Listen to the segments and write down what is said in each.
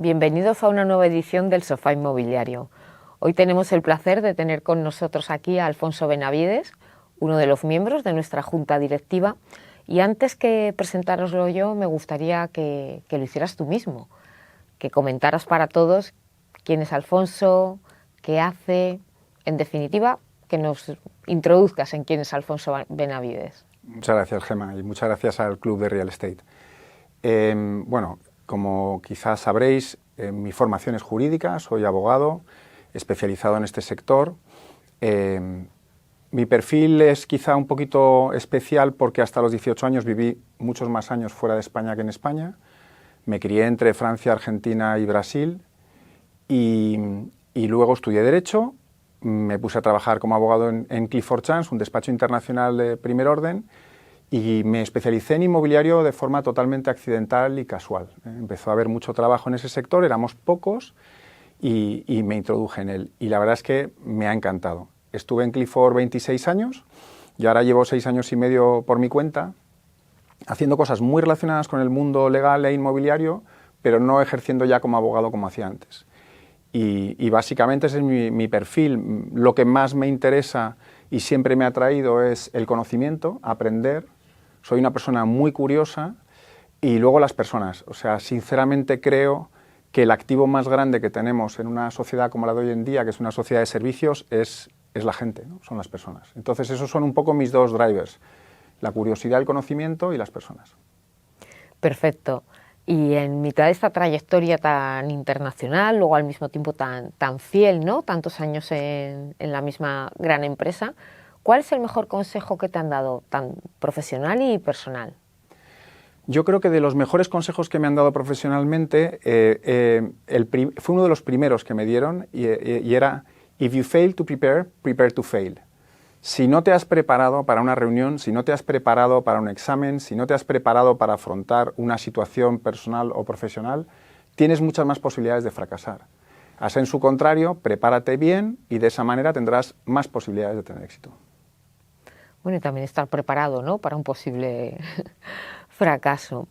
bienvenidos a una nueva edición del Sofá Inmobiliario. Hoy tenemos el placer de tener con nosotros aquí a Alfonso Benavides, uno de los miembros de nuestra junta directiva, y antes que presentároslo yo, me gustaría que lo hicieras tú mismo, que comentaras para todos quién es Alfonso, qué hace, en definitiva, que nos introduzcas en quién es Alfonso Benavides. Muchas gracias, Gemma, y muchas gracias al Club de Real Estate. Bueno, como quizás sabréis, mi formación es jurídica, soy abogado, especializado en este sector. Mi perfil es quizá un poquito especial porque hasta los 18 años viví muchos más años fuera de España que en España. Me crié entre Francia, Argentina y Brasil y luego estudié Derecho. Me puse a trabajar como abogado en Clifford Chance, un despacho internacional de primer orden, y me especialicé en inmobiliario de forma totalmente accidental y casual. Empezó a haber mucho trabajo en ese sector, éramos pocos, y me introduje en él. Y la verdad es que me ha encantado. Estuve en Clifford 26 años y ahora llevo 6 años y medio por mi cuenta, haciendo cosas muy relacionadas con el mundo legal e inmobiliario, pero no ejerciendo ya como abogado como hacía antes. Y básicamente ese es mi perfil. Lo que más me interesa y siempre me ha atraído es el conocimiento, aprender. Soy una persona muy curiosa y luego las personas. O sea, sinceramente creo que el activo más grande que tenemos en una sociedad como la de hoy en día, que es una sociedad de servicios, es la gente, ¿no? Son las personas. Entonces esos son un poco mis dos drivers, la curiosidad, el conocimiento y las personas. Perfecto. Y en mitad de esta trayectoria tan internacional, luego al mismo tiempo tan fiel, ¿no? Tantos años en la misma gran empresa, ¿cuál es el mejor consejo que te han dado, tan profesional y personal? Yo creo que de los mejores consejos que me han dado profesionalmente, fue uno de los primeros que me dieron y era "If you fail to prepare, prepare to fail". Si no te has preparado para una reunión, si no te has preparado para un examen, si no te has preparado para afrontar una situación personal o profesional, tienes muchas más posibilidades de fracasar. Haz en su contrario, prepárate bien y de esa manera tendrás más posibilidades de tener éxito. Bueno, y también estar preparado, ¿no?, para un posible fracaso.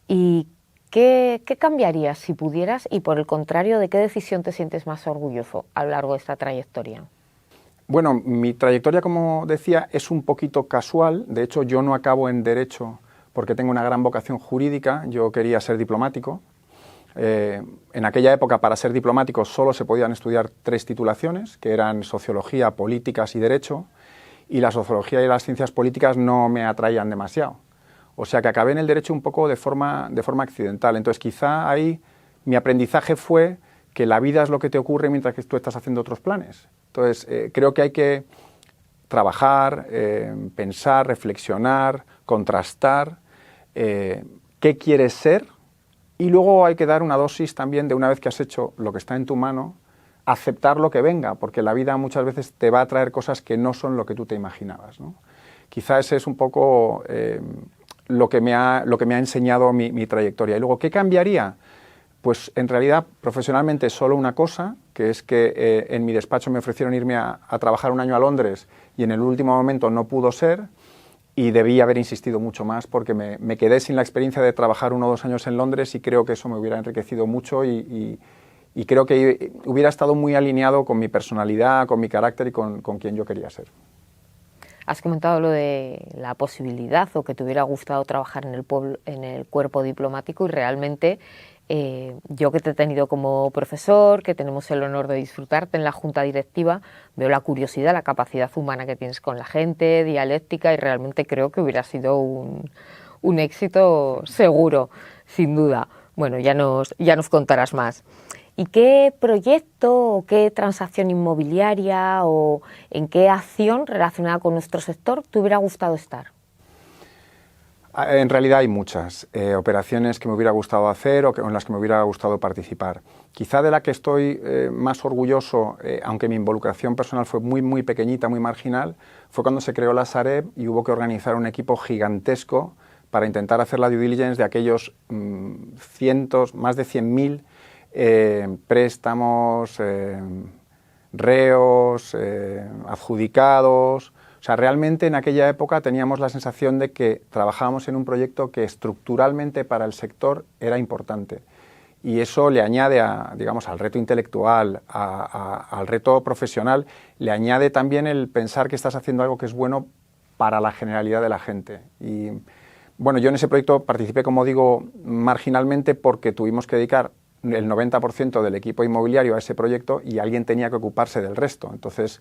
¿Y qué cambiarías si pudieras? Y por el contrario, ¿de qué decisión te sientes más orgulloso a lo largo de esta trayectoria? Bueno, mi trayectoria, como decía, es un poquito casual. De hecho, yo no acabo en Derecho porque tengo una gran vocación jurídica. Yo quería ser diplomático. En aquella época, para ser diplomático, solo se podían estudiar 3 titulaciones, que eran Sociología, Políticas y Derecho, y la Sociología y las Ciencias Políticas no me atraían demasiado. O sea que acabé en el Derecho un poco de forma accidental. Entonces, quizá ahí mi aprendizaje fue que la vida es lo que te ocurre mientras que tú estás haciendo otros planes. Entonces, creo que hay que trabajar, pensar, reflexionar, contrastar qué quieres ser, y luego hay que dar una dosis también de, una vez que has hecho lo que está en tu mano, aceptar lo que venga, porque la vida muchas veces te va a traer cosas que no son lo que tú te imaginabas, ¿no? Quizá ese es un poco lo que me ha enseñado mi trayectoria. Y luego, ¿qué cambiaría? Pues en realidad, profesionalmente, solo una cosa, que es que en mi despacho me ofrecieron irme a trabajar un año a Londres y en el último momento no pudo ser y debí haber insistido mucho más porque me quedé sin la experiencia de trabajar 1 o 2 años en Londres y creo que eso me hubiera enriquecido mucho y creo que hubiera estado muy alineado con mi personalidad, con mi carácter y con quien yo quería ser. Has comentado lo de la posibilidad o que te hubiera gustado trabajar en el cuerpo diplomático y realmente yo que te he tenido como profesor, que tenemos el honor de disfrutarte en la junta directiva, veo la curiosidad, la capacidad humana que tienes con la gente, dialéctica, y realmente creo que hubiera sido un éxito seguro, sin duda. Bueno, ya nos contarás más. ¿Y qué proyecto o qué transacción inmobiliaria o en qué acción relacionada con nuestro sector te hubiera gustado estar? En realidad hay muchas operaciones que me hubiera gustado hacer o en las que me hubiera gustado participar. Quizá de la que estoy más orgulloso, aunque mi involucración personal fue muy pequeñita, muy marginal, fue cuando se creó la Sareb y hubo que organizar un equipo gigantesco para intentar hacer la due diligence de aquellos más de 100.000 préstamos, reos, adjudicados. O sea, realmente en aquella época teníamos la sensación de que trabajábamos en un proyecto que estructuralmente para el sector era importante. Y eso le añade, digamos, al reto intelectual, al reto profesional, le añade también el pensar que estás haciendo algo que es bueno para la generalidad de la gente. Y bueno, yo en ese proyecto participé, como digo, marginalmente porque tuvimos que dedicar el 90% del equipo inmobiliario a ese proyecto y alguien tenía que ocuparse del resto. Entonces,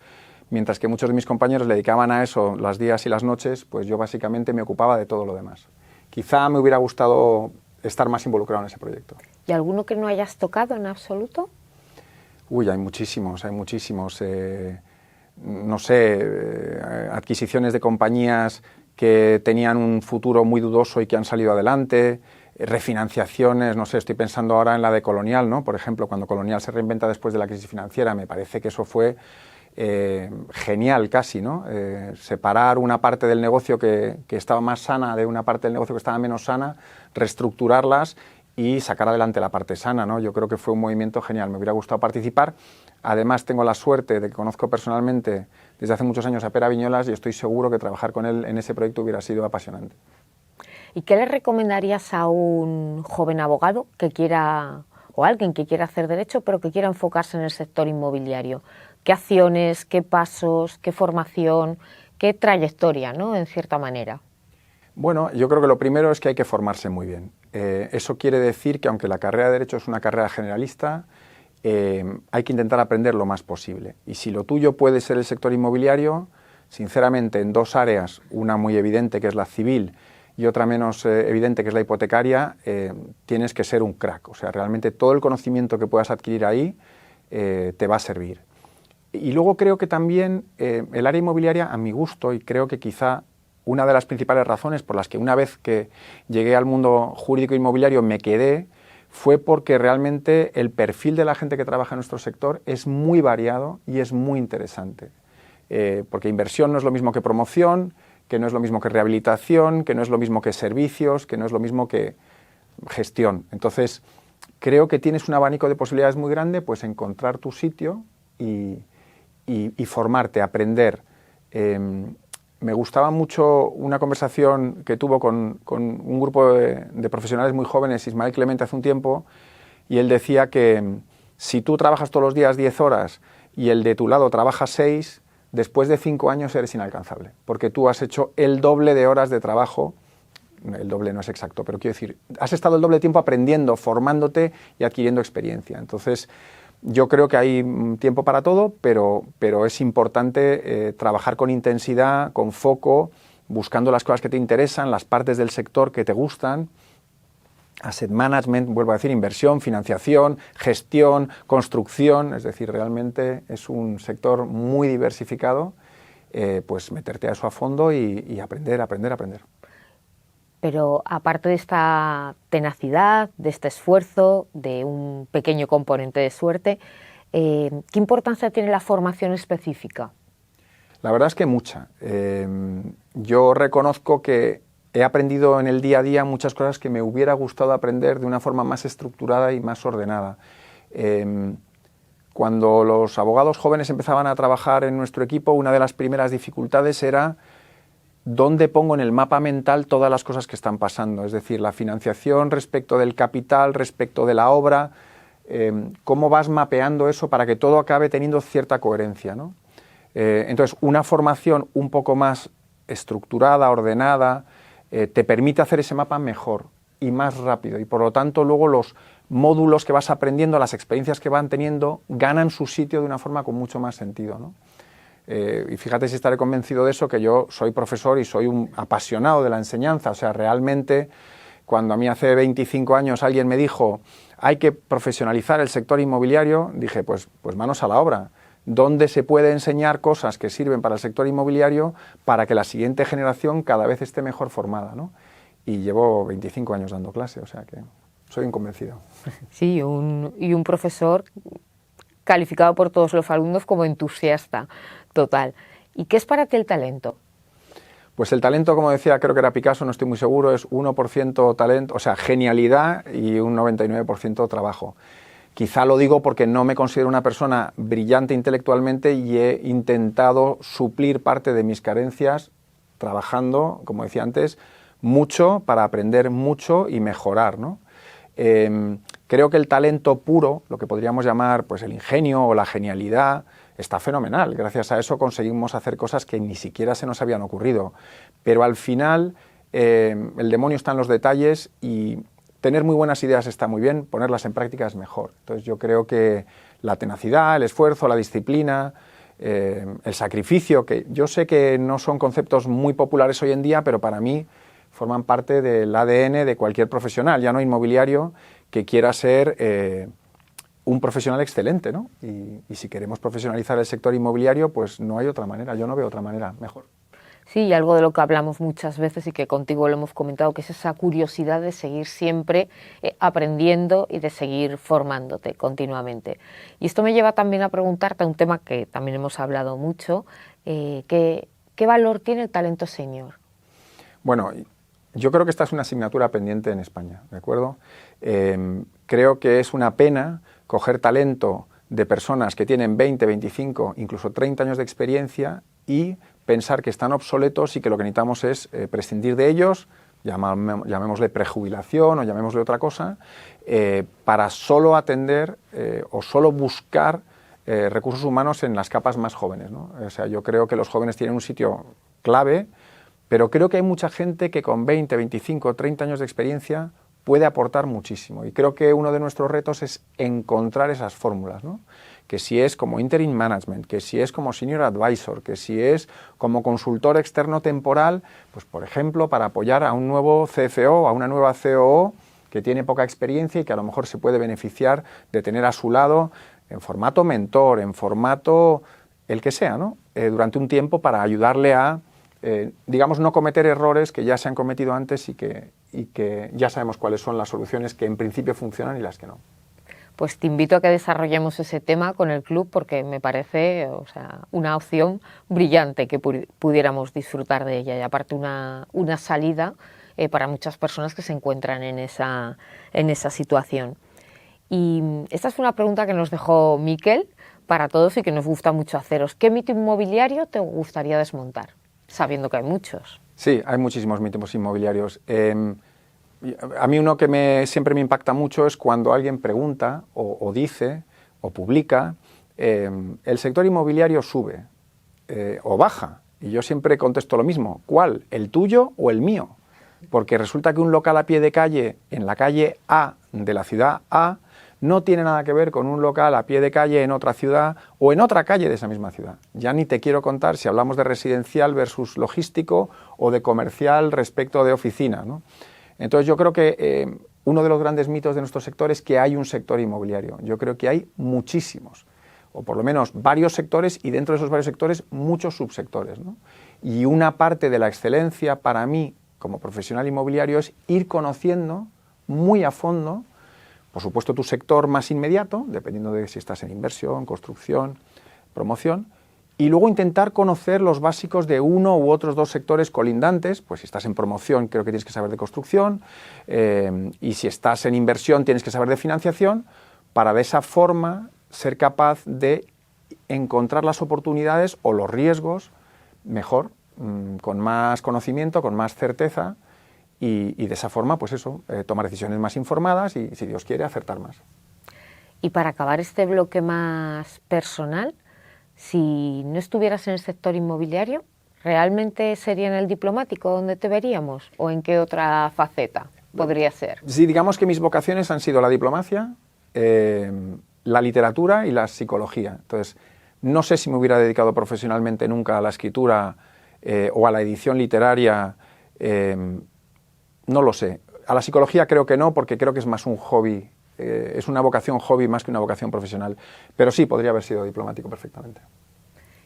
mientras que muchos de mis compañeros le dedicaban a eso los días y las noches, pues yo básicamente me ocupaba de todo lo demás. Quizá me hubiera gustado estar más involucrado en ese proyecto. ¿Y alguno que no hayas tocado en absoluto? Uy, hay muchísimos. No sé, adquisiciones de compañías que tenían un futuro muy dudoso y que han salido adelante, refinanciaciones, no sé, estoy pensando ahora en la de Colonial, ¿no? Por ejemplo, cuando Colonial se reinventa después de la crisis financiera, me parece que eso fue genial casi, ¿no? Separar una parte del negocio que estaba más sana de una parte del negocio que estaba menos sana, reestructurarlas y sacar adelante la parte sana, ¿no? Yo creo que fue un movimiento genial, me hubiera gustado participar. Además tengo la suerte de que conozco personalmente desde hace muchos años a Pere Viñolas y estoy seguro que trabajar con él en ese proyecto hubiera sido apasionante. ¿Y qué le recomendarías a un joven abogado que quiera, o alguien que quiera hacer derecho pero que quiera enfocarse en el sector inmobiliario? ¿Qué acciones, qué pasos, qué formación, qué trayectoria, ¿no? En cierta manera. Bueno, yo creo que lo primero es que hay que formarse muy bien. Eso quiere decir que aunque la carrera de Derecho es una carrera generalista, hay que intentar aprender lo más posible. Y si lo tuyo puede ser el sector inmobiliario, sinceramente en dos áreas, una muy evidente que es la civil y otra menos evidente que es la hipotecaria, tienes que ser un crack. O sea, realmente todo el conocimiento que puedas adquirir ahí te va a servir. Y luego creo que también el área inmobiliaria, a mi gusto, y creo que quizá una de las principales razones por las que una vez que llegué al mundo jurídico inmobiliario me quedé, fue porque realmente el perfil de la gente que trabaja en nuestro sector es muy variado y es muy interesante. Porque inversión no es lo mismo que promoción, que no es lo mismo que rehabilitación, que no es lo mismo que servicios, que no es lo mismo que gestión. Entonces, creo que tienes un abanico de posibilidades muy grande, pues encontrar tu sitio y formarte, aprender. Me gustaba mucho una conversación que tuvo con un grupo de profesionales muy jóvenes, Ismael Clemente, hace un tiempo, y él decía que si tú trabajas todos los días 10 horas y el de tu lado trabaja 6, después de 5 años eres inalcanzable, porque tú has hecho el doble de horas de trabajo. El doble no es exacto, pero quiero decir, has estado el doble de tiempo aprendiendo, formándote y adquiriendo experiencia. Entonces, yo creo que hay tiempo para todo, pero es importante trabajar con intensidad, con foco, buscando las cosas que te interesan, las partes del sector que te gustan. Asset management, vuelvo a decir, inversión, financiación, gestión, construcción, es decir, realmente es un sector muy diversificado, pues meterte a eso a fondo y aprender. Pero aparte de esta tenacidad, de este esfuerzo, de un pequeño componente de suerte, ¿qué importancia tiene la formación específica? La verdad es que mucha. Yo reconozco que he aprendido en el día a día muchas cosas que me hubiera gustado aprender de una forma más estructurada y más ordenada. Cuando los abogados jóvenes empezaban a trabajar en nuestro equipo, una de las primeras dificultades era dónde pongo en el mapa mental todas las cosas que están pasando, es decir, la financiación respecto del capital, respecto de la obra, cómo vas mapeando eso para que todo acabe teniendo cierta coherencia, ¿no? Entonces, una formación un poco más estructurada, ordenada, te permite hacer ese mapa mejor y más rápido, y por lo tanto luego los módulos que vas aprendiendo, las experiencias que van teniendo, ganan su sitio de una forma con mucho más sentido, ¿no? Y fíjate si estaré convencido de eso, que yo soy profesor y soy un apasionado de la enseñanza. O sea, realmente, cuando a mí hace 25 años alguien me dijo hay que profesionalizar el sector inmobiliario, dije, pues manos a la obra. ¿Dónde se puede enseñar cosas que sirven para el sector inmobiliario para que la siguiente generación cada vez esté mejor formada, ¿no? Y llevo 25 años dando clase, o sea que soy un convencido. Sí, y un profesor calificado por todos los alumnos como entusiasta total. ¿Y qué es para ti el talento? Pues el talento, como decía, creo que era Picasso, no estoy muy seguro, es 1% talento, o sea, genialidad y un 99% trabajo. Quizá lo digo porque no me considero una persona brillante intelectualmente y he intentado suplir parte de mis carencias trabajando, como decía antes, mucho para aprender mucho y mejorar, ¿no? creo que el talento puro, lo que podríamos llamar pues el ingenio o la genialidad, está fenomenal. Gracias a eso conseguimos hacer cosas que ni siquiera se nos habían ocurrido. Pero al final el demonio está en los detalles y tener muy buenas ideas está muy bien, ponerlas en práctica es mejor. Entonces yo creo que la tenacidad, el esfuerzo, la disciplina, el sacrificio, que yo sé que no son conceptos muy populares hoy en día, pero para mí forman parte del ADN de cualquier profesional, ya no inmobiliario, que quiera ser un profesional excelente, ¿no? Y si queremos profesionalizar el sector inmobiliario, pues no hay otra manera, yo no veo otra manera mejor. Sí, y algo de lo que hablamos muchas veces y que contigo lo hemos comentado, que es esa curiosidad de seguir siempre aprendiendo y de seguir formándote continuamente. Y esto me lleva también a preguntarte un tema que también hemos hablado mucho, ¿qué valor tiene el talento senior? Bueno, yo creo que esta es una asignatura pendiente en España, ¿de acuerdo? Creo que es una pena coger talento de personas que tienen 20, 25, incluso 30 años de experiencia y pensar que están obsoletos y que lo que necesitamos es prescindir de ellos, llamémosle prejubilación o llamémosle otra cosa, para solo atender o solo buscar recursos humanos en las capas más jóvenes, ¿no? O sea, yo creo que los jóvenes tienen un sitio clave, pero creo que hay mucha gente que con 20, 25, 30 años de experiencia puede aportar muchísimo. Y creo que uno de nuestros retos es encontrar esas fórmulas, ¿no? Que si es como interim management, que si es como senior advisor, que si es como consultor externo temporal, pues por ejemplo para apoyar a un nuevo CFO, a una nueva COO que tiene poca experiencia y que a lo mejor se puede beneficiar de tener a su lado en formato mentor, en formato el que sea, ¿no? Durante un tiempo para ayudarle a, digamos, no cometer errores que ya se han cometido antes y que ya sabemos cuáles son las soluciones que en principio funcionan y las que no. Pues te invito a que desarrollemos ese tema con el club porque me parece, o sea, una opción brillante que pudiéramos disfrutar de ella y aparte una salida para muchas personas que se encuentran en esa situación. Y esta es una pregunta que nos dejó Miquel para todos y que nos gusta mucho haceros. ¿Qué mito inmobiliario te gustaría desmontar? Sabiendo que hay muchos. Sí, hay muchísimos mitos inmobiliarios. A mí uno que siempre me impacta mucho es cuando alguien pregunta o dice o publica el sector inmobiliario sube o baja. Y yo siempre contesto lo mismo. ¿Cuál? ¿El tuyo o el mío? Porque resulta que un local a pie de calle en la calle A de la ciudad A no tiene nada que ver con un local a pie de calle en otra ciudad o en otra calle de esa misma ciudad. Ya ni te quiero contar si hablamos de residencial versus logístico o de comercial respecto de oficina, ¿no? Entonces yo creo que uno de los grandes mitos de nuestro sector es que hay un sector inmobiliario. Yo creo que hay muchísimos, o por lo menos varios sectores y dentro de esos varios sectores muchos subsectores, ¿no? Y una parte de la excelencia para mí como profesional inmobiliario es ir conociendo muy a fondo, por supuesto tu sector más inmediato, dependiendo de si estás en inversión, construcción, promoción, y luego intentar conocer los básicos de uno u otros dos sectores colindantes. Pues si estás en promoción creo que tienes que saber de construcción y si estás en inversión tienes que saber de financiación para de esa forma ser capaz de encontrar las oportunidades o los riesgos mejor, con más conocimiento, con más certeza y de esa forma pues eso, tomar decisiones más informadas y si Dios quiere acertar más. Y para acabar este bloque más personal, si no estuvieras en el sector inmobiliario, ¿realmente sería en el diplomático donde te veríamos? ¿O en qué otra faceta podría ser? Sí, digamos que mis vocaciones han sido la diplomacia, la literatura y la psicología. Entonces, no sé si me hubiera dedicado profesionalmente nunca a la escritura o a la edición literaria, no lo sé. A la psicología creo que no, porque creo que es más un hobby. Es una vocación hobby más que una vocación profesional, pero sí, podría haber sido diplomático perfectamente.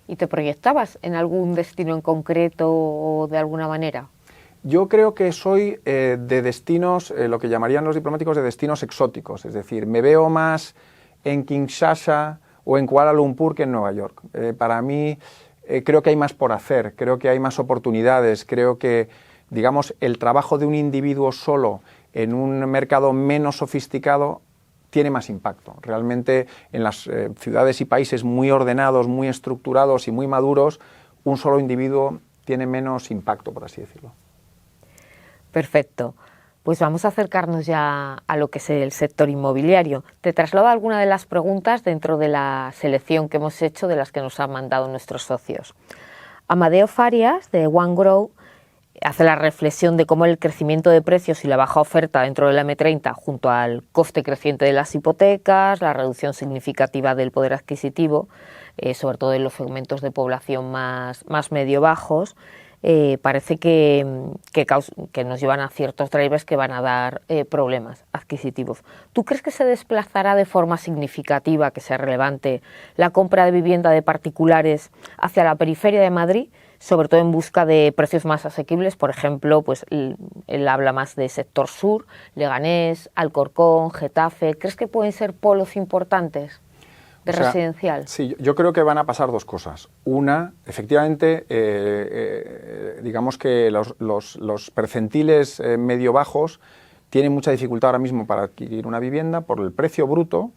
¿Y te proyectabas en algún destino en concreto o de alguna manera? Yo creo que soy de destinos, lo que llamarían los diplomáticos de destinos exóticos, es decir, me veo más en Kinshasa o en Kuala Lumpur que en Nueva York. Para mí creo que hay más por hacer, creo que hay más oportunidades, creo que, digamos, el trabajo de un individuo solo en un mercado menos sofisticado tiene más impacto. Realmente en las ciudades y países muy ordenados, muy estructurados y muy maduros, un solo individuo tiene menos impacto, por así decirlo. Perfecto. Pues vamos a acercarnos ya a lo que es el sector inmobiliario. Te traslado alguna de las preguntas dentro de la selección que hemos hecho de las que nos han mandado nuestros socios. Amadeo Farias, de OneGrow, hace la reflexión de cómo el crecimiento de precios y la baja oferta dentro del M30, junto al coste creciente de las hipotecas, la reducción significativa del poder adquisitivo, sobre todo en los segmentos de población más medio-bajos, parece que nos llevan a ciertos drivers que van a dar problemas adquisitivos. ¿Tú crees que se desplazará de forma significativa, que sea relevante, la compra de vivienda de particulares hacia la periferia de Madrid, sobre todo en busca de precios más asequibles? Por ejemplo, pues él habla más de sector sur, Leganés, Alcorcón, Getafe. ¿Crees que pueden ser polos importantes de residencial? Sí, yo creo que van a pasar dos cosas. Una, efectivamente, digamos que los percentiles medio-bajos tienen mucha dificultad ahora mismo para adquirir una vivienda por el precio bruto,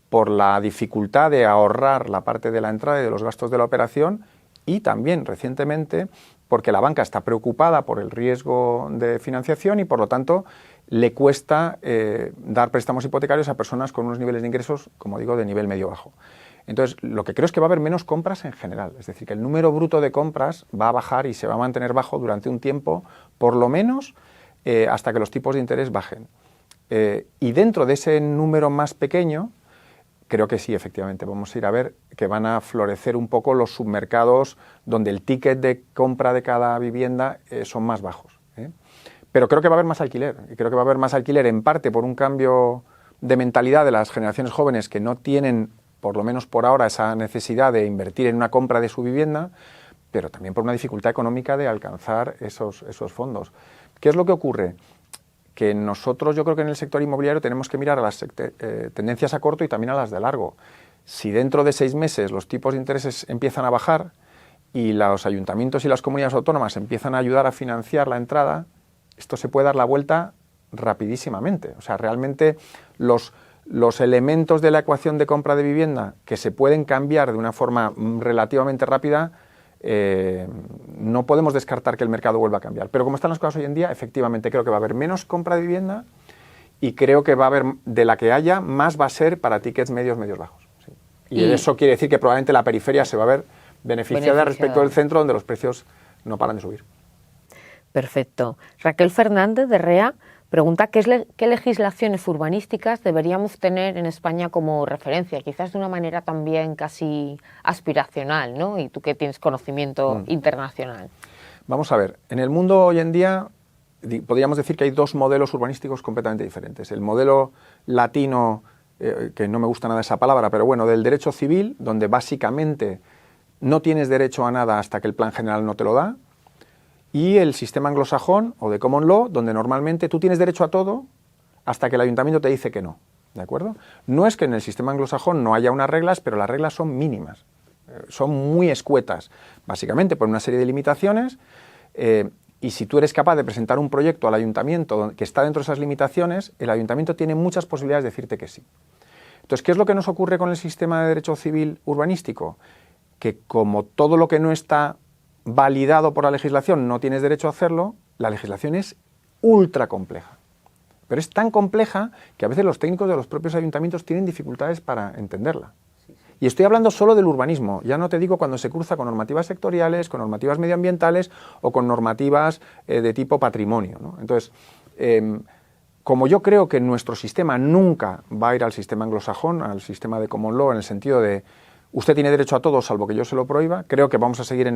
por la dificultad de ahorrar la parte de la entrada y de los gastos de la operación, y también, recientemente, porque la banca está preocupada por el riesgo de financiación y, por lo tanto, le cuesta dar préstamos hipotecarios a personas con unos niveles de ingresos, como digo, de nivel medio-bajo. Entonces, lo que creo es que va a haber menos compras en general. Es decir, que el número bruto de compras va a bajar y se va a mantener bajo durante un tiempo, por lo menos hasta que los tipos de interés bajen. Y dentro de ese número más pequeño, creo que sí, efectivamente, vamos a ir a ver que van a florecer un poco los submercados donde el ticket de compra de cada vivienda son más bajos. Pero creo que va a haber más alquiler, y creo que va a haber más alquiler en parte por un cambio de mentalidad de las generaciones jóvenes que no tienen, por lo menos por ahora, esa necesidad de invertir en una compra de su vivienda, pero también por una dificultad económica de alcanzar esos fondos. ¿Qué es lo que ocurre? Que nosotros, yo creo que en el sector inmobiliario tenemos que mirar a las tendencias a corto y también a las de largo. Si dentro de 6 meses los tipos de intereses empiezan a bajar y los ayuntamientos y las comunidades autónomas empiezan a ayudar a financiar la entrada, esto se puede dar la vuelta rapidísimamente. O sea, realmente los elementos de la ecuación de compra de vivienda que se pueden cambiar de una forma relativamente rápida, no podemos descartar que el mercado vuelva a cambiar. Pero como están las cosas hoy en día, efectivamente creo que va a haber menos compra de vivienda y creo que va a haber, de la que haya, más va a ser para tickets medios bajos. Sí. Y eso quiere decir que probablemente la periferia se va a ver beneficiada respecto del centro, donde los precios no paran de subir. Perfecto. Raquel Fernández, de REA, pregunta qué legislaciones urbanísticas deberíamos tener en España como referencia, quizás de una manera también casi aspiracional, ¿no? Y tú que tienes conocimiento internacional. Vamos a ver, en el mundo hoy en día podríamos decir que hay dos modelos urbanísticos completamente diferentes. El modelo latino, que no me gusta nada esa palabra, pero bueno, del derecho civil, donde básicamente no tienes derecho a nada hasta que el plan general no te lo da, y el sistema anglosajón o de common law, donde normalmente tú tienes derecho a todo hasta que el ayuntamiento te dice que no, ¿de acuerdo? No es que en el sistema anglosajón no haya unas reglas, pero las reglas son mínimas, son muy escuetas, básicamente por una serie de limitaciones, y si tú eres capaz de presentar un proyecto al ayuntamiento que está dentro de esas limitaciones, el ayuntamiento tiene muchas posibilidades de decirte que sí. Entonces, ¿qué es lo que nos ocurre con el sistema de derecho civil urbanístico? Que como todo lo que no está validado por la legislación no tienes derecho a hacerlo, la legislación es ultra compleja. Pero es tan compleja que a veces los técnicos de los propios ayuntamientos tienen dificultades para entenderla. Y estoy hablando solo del urbanismo, ya no te digo cuando se cruza con normativas sectoriales, con normativas medioambientales o con normativas de tipo patrimonio, ¿no? Entonces, como yo creo que nuestro sistema nunca va a ir al sistema anglosajón, al sistema de common law, en el sentido de usted tiene derecho a todo salvo que yo se lo prohíba, creo que vamos a seguir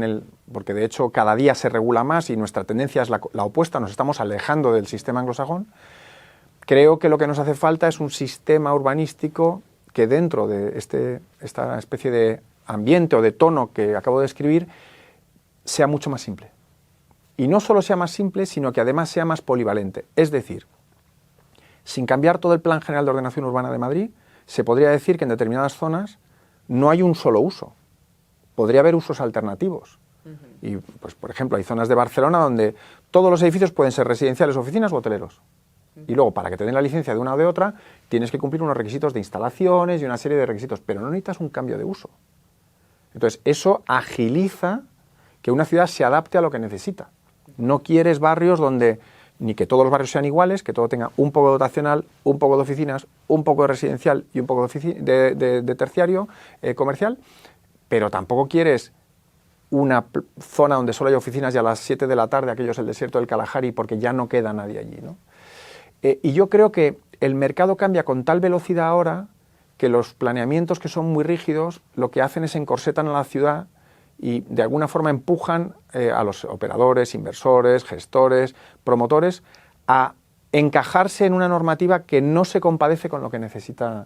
porque de hecho cada día se regula más y nuestra tendencia es la opuesta, nos estamos alejando del sistema anglosajón. Creo que lo que nos hace falta es un sistema urbanístico que dentro de esta especie de ambiente o de tono que acabo de describir sea mucho más simple. Y no solo sea más simple, sino que además sea más polivalente. Es decir, sin cambiar todo el Plan General de Ordenación Urbana de Madrid, se podría decir que en determinadas zonas no hay un solo uso. Podría haber usos alternativos. Y, pues, por ejemplo, hay zonas de Barcelona donde todos los edificios pueden ser residenciales, oficinas o hoteleros. Y luego, para que te den la licencia de una o de otra, tienes que cumplir unos requisitos de instalaciones y una serie de requisitos, pero no necesitas un cambio de uso. Entonces, eso agiliza que una ciudad se adapte a lo que necesita. No quieres barrios donde ni que todos los barrios sean iguales, que todo tenga un poco de dotacional, un poco de oficinas, un poco de residencial y un poco de terciario comercial, pero tampoco quieres una zona donde solo hay oficinas y a las 7 de la tarde aquello es el desierto del Kalahari porque ya no queda nadie allí, ¿no? Y yo creo que el mercado cambia con tal velocidad ahora que los planeamientos que son muy rígidos lo que hacen es encorsetan a la ciudad y de alguna forma empujan a los operadores, inversores, gestores, promotores a encajarse en una normativa que no se compadece con lo que necesita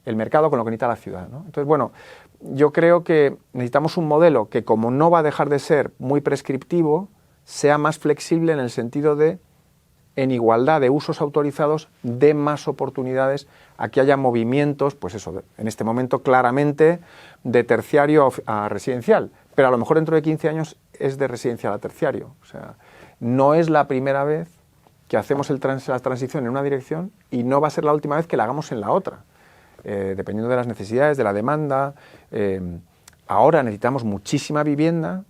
el mercado, con lo que necesita la ciudad, ¿no? Entonces, bueno, yo creo que necesitamos un modelo que, como no va a dejar de ser muy prescriptivo, sea más flexible en el sentido de, en igualdad de usos autorizados, dé más oportunidades a que haya movimientos, pues eso, en este momento claramente de terciario a residencial, pero a lo mejor dentro de 15 años es de residencial a terciario. O sea, no es la primera vez que hacemos la transición en una dirección y no va a ser la última vez que la hagamos en la otra. Dependiendo de las necesidades, de la demanda. Ahora necesitamos muchísima vivienda,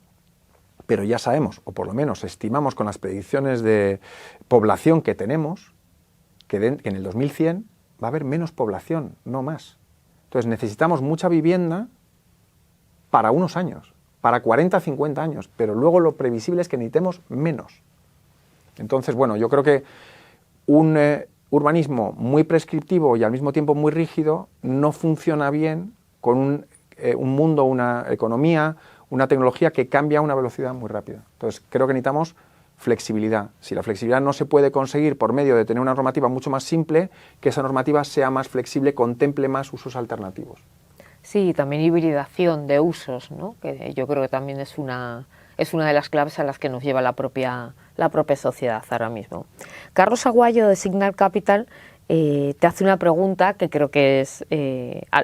pero ya sabemos, o por lo menos estimamos con las predicciones de población que tenemos, que en el 2100 va a haber menos población, no más. Entonces necesitamos mucha vivienda para unos años, para 40, 50 años, pero luego lo previsible es que necesitemos menos. Entonces, bueno, yo creo que un urbanismo muy prescriptivo y al mismo tiempo muy rígido no funciona bien con un mundo, una economía, una tecnología que cambia a una velocidad muy rápida. Entonces, creo que necesitamos flexibilidad. Si la flexibilidad no se puede conseguir por medio de tener una normativa mucho más simple, que esa normativa sea más flexible, contemple más usos alternativos. Sí, también hibridación de usos, ¿no? Que yo creo que también es una de las claves a las que nos lleva la propia sociedad ahora mismo. Carlos Aguayo, de Signal Capital, te hace una pregunta que creo que es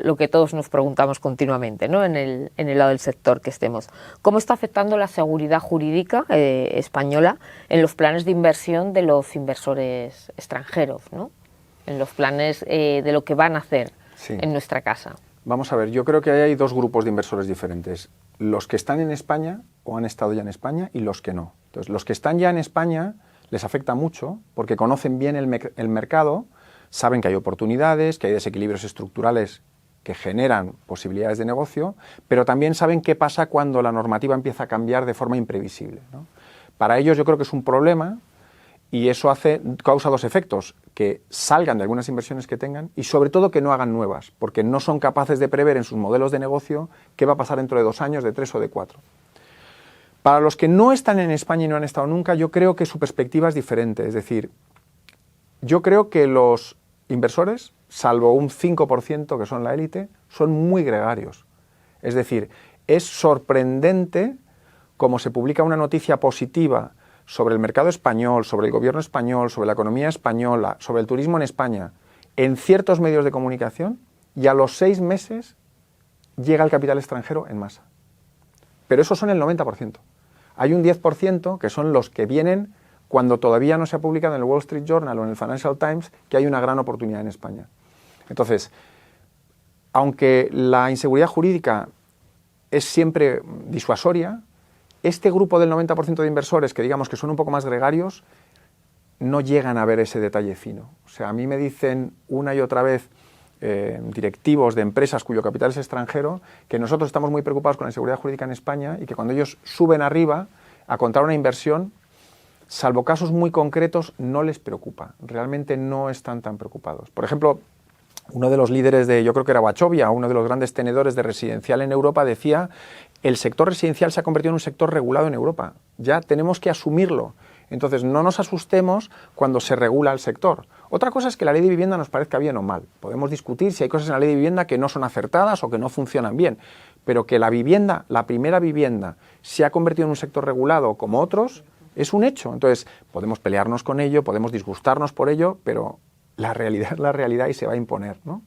lo que todos nos preguntamos continuamente, ¿no? en el lado del sector que estemos. ¿Cómo está afectando la seguridad jurídica española en los planes de inversión de los inversores extranjeros, ¿no? En los planes de lo que van a hacer en nuestra casa? Vamos a ver, yo creo que hay dos grupos de inversores diferentes. Los que están en España o han estado ya en España y los que no. Entonces, los que están ya en España les afecta mucho porque conocen bien el mercado, saben que hay oportunidades, que hay desequilibrios estructurales que generan posibilidades de negocio, pero también saben qué pasa cuando la normativa empieza a cambiar de forma imprevisible, ¿no? Para ellos yo creo que es un problema y eso causa dos efectos, que salgan de algunas inversiones que tengan y sobre todo que no hagan nuevas, porque no son capaces de prever en sus modelos de negocio qué va a pasar dentro de 2 años, de 3 o de 4. Para los que no están en España y no han estado nunca, yo creo que su perspectiva es diferente. Es decir, yo creo que los inversores, salvo un 5% que son la élite, son muy gregarios. Es decir, es sorprendente cómo se publica una noticia positiva sobre el mercado español, sobre el gobierno español, sobre la economía española, sobre el turismo en España, en ciertos medios de comunicación, y a los 6 meses llega el capital extranjero en masa. Pero esos son el 90%. Hay un 10% que son los que vienen cuando todavía no se ha publicado en el Wall Street Journal o en el Financial Times que hay una gran oportunidad en España. Entonces, aunque la inseguridad jurídica es siempre disuasoria, este grupo del 90% de inversores, que digamos que son un poco más gregarios, no llegan a ver ese detalle fino. O sea, a mí me dicen una y otra vez directivos de empresas cuyo capital es extranjero que nosotros estamos muy preocupados con la inseguridad jurídica en España y que cuando ellos suben arriba a contar una inversión, salvo casos muy concretos, no les preocupa. Realmente no están tan preocupados. Por ejemplo, uno de los líderes yo creo que era Wachovia, uno de los grandes tenedores de residencial en Europa, decía: el sector residencial se ha convertido en un sector regulado en Europa. Ya tenemos que asumirlo. Entonces, no nos asustemos cuando se regula el sector. Otra cosa es que la ley de vivienda nos parezca bien o mal. Podemos discutir si hay cosas en la ley de vivienda que no son acertadas o que no funcionan bien. Pero que la vivienda, la primera vivienda, se ha convertido en un sector regulado como otros, es un hecho. Entonces, podemos pelearnos con ello, podemos disgustarnos por ello, pero la realidad es la realidad y se va a imponer, ¿no?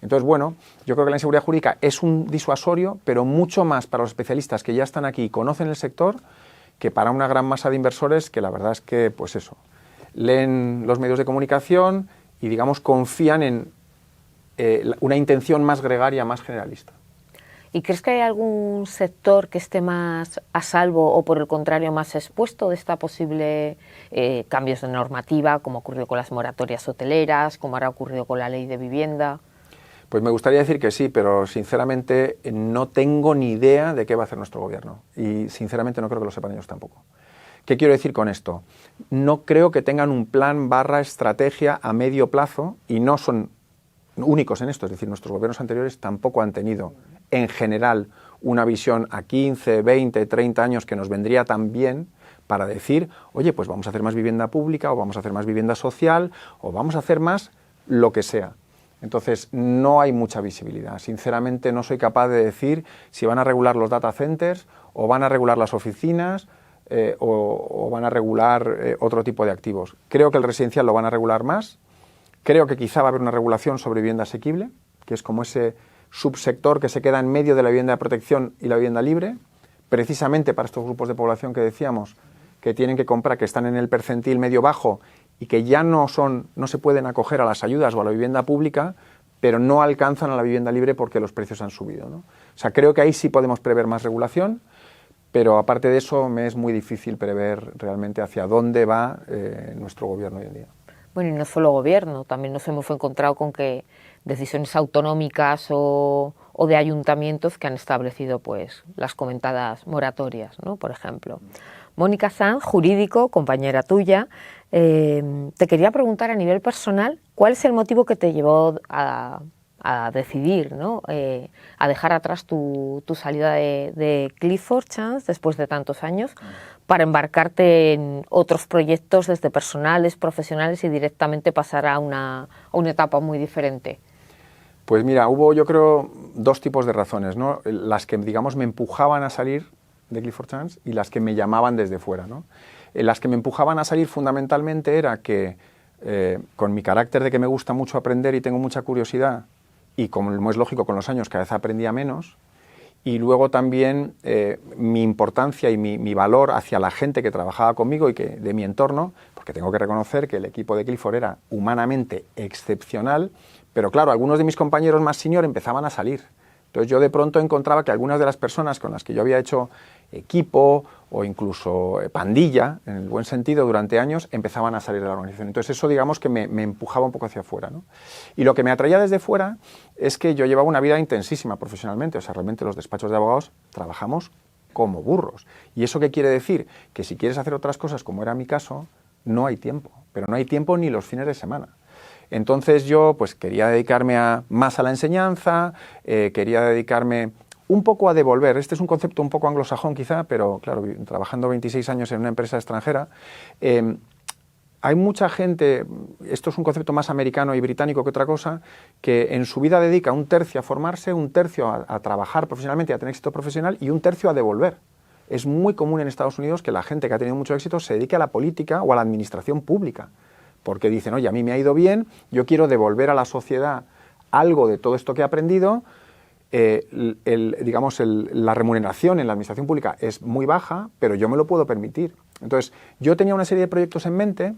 Entonces, bueno, yo creo que la inseguridad jurídica es un disuasorio, pero mucho más para los especialistas que ya están aquí y conocen el sector, que para una gran masa de inversores que la verdad es que, pues eso, leen los medios de comunicación y, digamos, confían en una intención más gregaria, más generalista. ¿Y crees que hay algún sector que esté más a salvo o, por el contrario, más expuesto de esta posible cambios de normativa, como ocurrió con las moratorias hoteleras, como ahora ha ocurrido con la ley de vivienda? Pues me gustaría decir que sí, pero sinceramente no tengo ni idea de qué va a hacer nuestro gobierno y sinceramente no creo que lo sepan ellos tampoco. ¿Qué quiero decir con esto? No creo que tengan un plan / estrategia a medio plazo y no son únicos en esto, es decir, nuestros gobiernos anteriores tampoco han tenido en general una visión a 15, 20, 30 años que nos vendría tan bien para decir, oye, pues vamos a hacer más vivienda pública o vamos a hacer más vivienda social o vamos a hacer más lo que sea. Entonces, no hay mucha visibilidad. Sinceramente, no soy capaz de decir si van a regular los data centers o van a regular las oficinas o van a regular otro tipo de activos. Creo que el residencial lo van a regular más. Creo que quizá va a haber una regulación sobre vivienda asequible, que es como ese subsector que se queda en medio de la vivienda de protección y la vivienda libre, precisamente para estos grupos de población que decíamos, que tienen que comprar, que están en el percentil medio-bajo y que ya no se pueden acoger a las ayudas o a la vivienda pública, pero no alcanzan a la vivienda libre porque los precios han subido, ¿no? O sea, creo que ahí sí podemos prever más regulación, pero aparte de eso me es muy difícil prever realmente hacia dónde va nuestro gobierno hoy en día. Bueno, y no solo gobierno, también nos hemos encontrado con que decisiones autonómicas o de ayuntamientos que han establecido pues las comentadas moratorias, ¿no? Por ejemplo. Mónica Sanz, jurídico, compañera tuya, te quería preguntar a nivel personal, ¿cuál es el motivo que te llevó a decidir, ¿no? A dejar atrás tu salida de Clifford Chance después de tantos años para embarcarte en otros proyectos desde personales, profesionales y directamente pasar a una etapa muy diferente? Pues mira, hubo yo creo dos tipos de razones, ¿no? Las que digamos me empujaban a salir de Clifford Chance y las que me llamaban desde fuera, ¿no? Las que me empujaban a salir fundamentalmente era que con mi carácter de que me gusta mucho aprender y tengo mucha curiosidad y como es lógico con los años cada vez aprendía menos, y luego también mi importancia y mi valor hacia la gente que trabajaba conmigo y que de mi entorno, porque tengo que reconocer que el equipo de Clifford era humanamente excepcional, pero claro, algunos de mis compañeros más senior empezaban a salir. Entonces yo de pronto encontraba que algunas de las personas con las que yo había hecho equipo o incluso pandilla, en el buen sentido, durante años, empezaban a salir de la organización. Entonces eso, digamos, que me empujaba un poco hacia afuera, ¿no? Y lo que me atraía desde fuera es que yo llevaba una vida intensísima profesionalmente. O sea, realmente los despachos de abogados trabajamos como burros. ¿Y eso qué quiere decir? Que si quieres hacer otras cosas, como era mi caso, no hay tiempo. Pero no hay tiempo ni los fines de semana. Entonces yo pues quería dedicarme más a la enseñanza, quería dedicarme un poco a devolver. Este es un concepto un poco anglosajón quizá, pero claro, trabajando 26 años en una empresa extranjera, hay mucha gente, esto es un concepto más americano y británico que otra cosa, que en su vida dedica un tercio a formarse, un tercio a trabajar profesionalmente y a tener éxito profesional y un tercio a devolver. Es muy común en Estados Unidos que la gente que ha tenido mucho éxito se dedique a la política o a la administración pública, porque dicen, oye, a mí me ha ido bien, yo quiero devolver a la sociedad algo de todo esto que he aprendido. La remuneración en la administración pública es muy baja, pero yo me lo puedo permitir. Entonces, yo tenía una serie de proyectos en mente,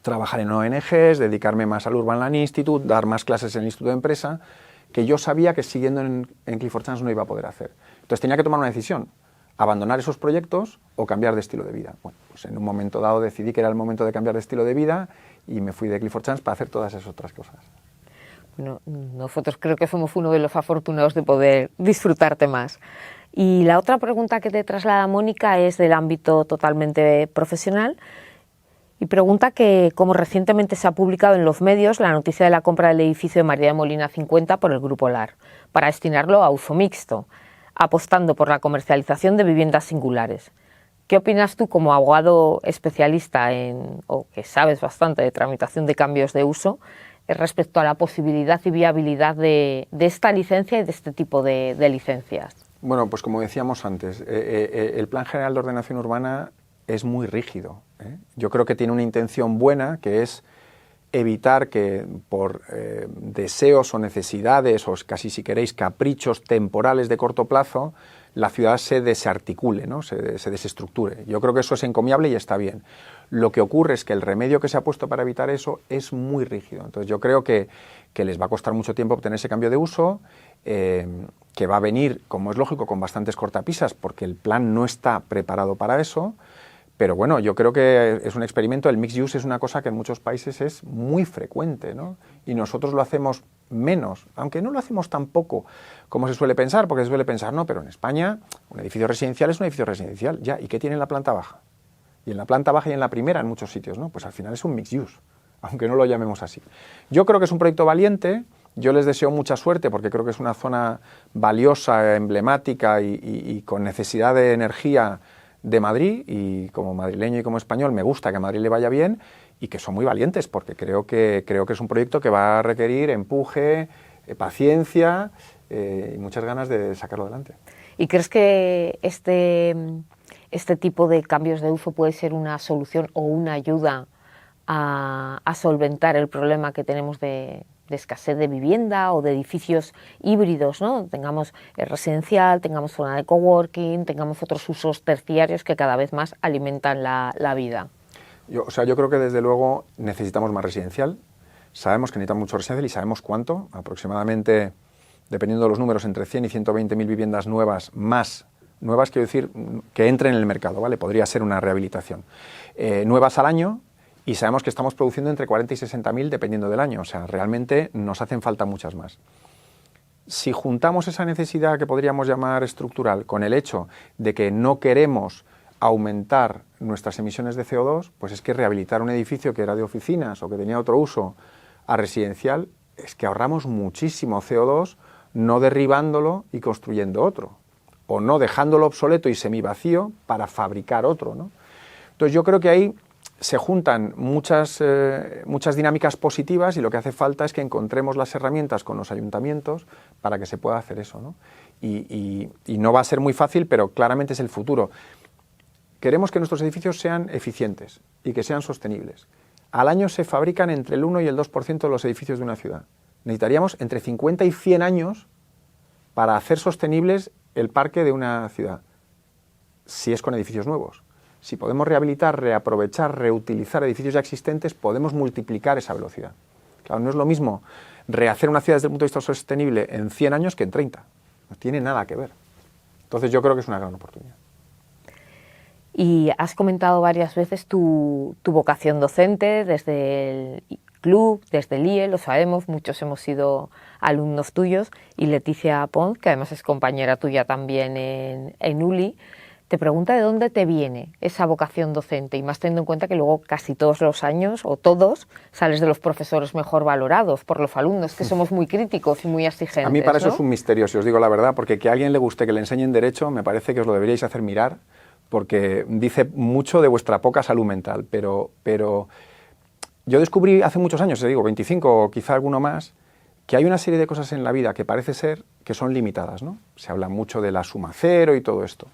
trabajar en ONGs, dedicarme más al Urban Land Institute, dar más clases en el Instituto de Empresa, que yo sabía que siguiendo en Clifford Chance no iba a poder hacer. Entonces tenía que tomar una decisión, abandonar esos proyectos o cambiar de estilo de vida. Bueno, pues en un momento dado decidí que era el momento de cambiar de estilo de vida y me fui de Clifford Chance para hacer todas esas otras cosas. Bueno, nosotros creo que somos uno de los afortunados de poder disfrutarte más. Y la otra pregunta que te traslada Mónica es del ámbito totalmente profesional y pregunta que, como recientemente se ha publicado en los medios la noticia de la compra del edificio de María de Molina 50 por el Grupo LAR, para destinarlo a uso mixto, apostando por la comercialización de viviendas singulares. ¿Qué opinas tú como abogado especialista o que sabes bastante de tramitación de cambios de uso respecto a la posibilidad y viabilidad de esta licencia y de este tipo de licencias? Bueno, pues como decíamos antes, el Plan General de Ordenación Urbana es muy rígido, ¿eh? Yo creo que tiene una intención buena, que es evitar que por deseos o necesidades o casi si queréis caprichos temporales de corto plazo la ciudad se desarticule, ¿no? se desestructure. Yo creo que eso es encomiable y está bien. Lo que ocurre es que el remedio que se ha puesto para evitar eso es muy rígido. Entonces yo creo que les va a costar mucho tiempo obtener ese cambio de uso, que va a venir, como es lógico, con bastantes cortapisas, porque el plan no está preparado para eso. Pero bueno, yo creo que es un experimento. El mixed use es una cosa que en muchos países es muy frecuente, ¿no? Y nosotros lo hacemos menos, aunque no lo hacemos tampoco como se suele pensar, porque se suele pensar, no, pero en España un edificio residencial es un edificio residencial, ya, ¿y qué tiene en la planta baja? Y en la planta baja y en la primera en muchos sitios, ¿no? Pues al final es un mixed use, aunque no lo llamemos así. Yo creo que es un proyecto valiente, yo les deseo mucha suerte porque creo que es una zona valiosa, emblemática y con necesidad de energía de Madrid, y como madrileño y como español me gusta que a Madrid le vaya bien, y que son muy valientes porque creo que es un proyecto que va a requerir empuje, paciencia y muchas ganas de sacarlo adelante. ¿Y crees que este tipo de cambios de uso puede ser una solución o una ayuda a solventar el problema que tenemos de escasez de vivienda o de edificios híbridos, ¿no? Tengamos residencial, tengamos zona de coworking, tengamos otros usos terciarios que cada vez más alimentan la vida? Yo creo que desde luego necesitamos más residencial. Sabemos que necesitamos mucho residencial y sabemos cuánto, aproximadamente, dependiendo de los números, entre 100 y 120.000 viviendas nuevas, más nuevas, quiero decir, que entren en el mercado, ¿vale? Podría ser una rehabilitación. Nuevas al año. Y sabemos que estamos produciendo entre 40 y 60.000 dependiendo del año, o sea, realmente nos hacen falta muchas más. Si juntamos esa necesidad que podríamos llamar estructural con el hecho de que no queremos aumentar nuestras emisiones de CO2, pues es que rehabilitar un edificio que era de oficinas o que tenía otro uso a residencial, es que ahorramos muchísimo CO2 no derribándolo y construyendo otro, o no dejándolo obsoleto y semivacío para fabricar otro, ¿no? Entonces yo creo que ahí se juntan muchas dinámicas positivas y lo que hace falta es que encontremos las herramientas con los ayuntamientos para que se pueda hacer eso, ¿no? Y no va a ser muy fácil, pero claramente es el futuro. Queremos que nuestros edificios sean eficientes y que sean sostenibles. Al año se fabrican entre el 1 y el 2% de los edificios de una ciudad. Necesitaríamos entre 50 y 100 años para hacer sostenibles el parque de una ciudad, si es con edificios nuevos. Si podemos rehabilitar, reaprovechar, reutilizar edificios ya existentes, podemos multiplicar esa velocidad. Claro, no es lo mismo rehacer una ciudad desde el punto de vista sostenible en 100 años que en 30. No tiene nada que ver. Entonces yo creo que es una gran oportunidad. Y has comentado varias veces tu vocación docente desde el club, desde el IE, lo sabemos, muchos hemos sido alumnos tuyos, y Leticia Pons, que además es compañera tuya también en ULI, te pregunta de dónde te viene esa vocación docente, y más teniendo en cuenta que luego casi todos los años, o todos, sales de los profesores mejor valorados por los alumnos, que somos muy críticos y muy exigentes. A mí para eso ¿no? es un misterio, si os digo la verdad, porque que a alguien le guste que le enseñen Derecho, me parece que os lo deberíais hacer mirar, porque dice mucho de vuestra poca salud mental, pero yo descubrí hace muchos años, te digo, 25 o quizá alguno más, que hay una serie de cosas en la vida que parece ser que son limitadas, ¿no? Se habla mucho de la suma cero y todo esto.